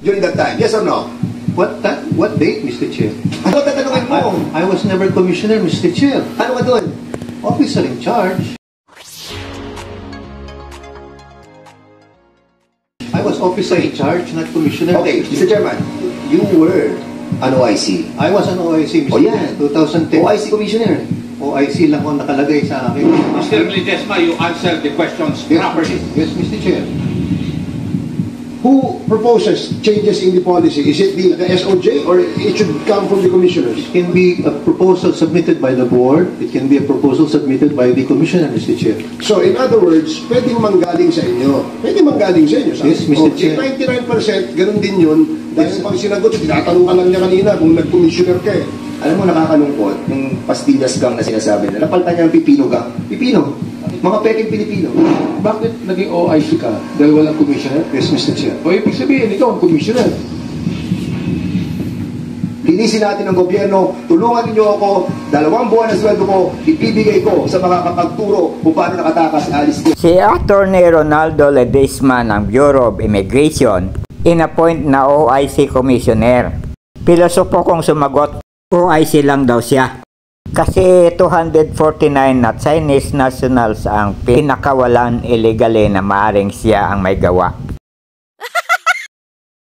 during that time? Yes or no? What date, Mr. Chair? Ano tatanungin mo? I was never commissioner, Mr. Chair. Ano ka doon? Officer in charge. I was officer in charge, not commissioner. Okay, Mr. Chairman, you were an OIC. I was an OIC, Mr. Oh, yeah. 2010. OIC commissioner. OIC lang ang nakalagay sa akin. Mr. Ledesma, you answered the questions properly. Yes, Mr. Chair. Who proposes changes in the policy? Is it the SOJ or it should come from the commissioners? It can be a proposal submitted by the board. It can be a proposal submitted by the commissioner, Mr. Chair. So in other words, pwedeng manggaling sa inyo. Pwede manggaling sa inyo. Yes, Mr. Chair. 99%, ganun din yun. Dahil pag sinagot, tinatanong ka lang niya kanina kung nag-commissioner ka eh. Alam mo, nakakalungkot, yung pastillas gang na sinasabi na, napalitan niya ng pipino gang. Pipino. Mga peking Pilipino. Bakit naging OIC ka? Dahil walang commissioner? Yes, Mr. Chair. O ibig sabihin, ikaw ang commissioner. Linisin natin ng gobyerno, tulungan niyo ako, 2 buwan na sweldo ko, ipibigay ko sa mga kapagturo kung paano nakatakas alis din. Si Attorney Ronaldo Ledesma ng Bureau of Immigration, inappoint na OIC Commissioner. Pilosopo kong sumagot, OIC lang daw siya. Kasi 249 na Chinese nationals ang pinakawalan illegally na maaring siya ang may gawa.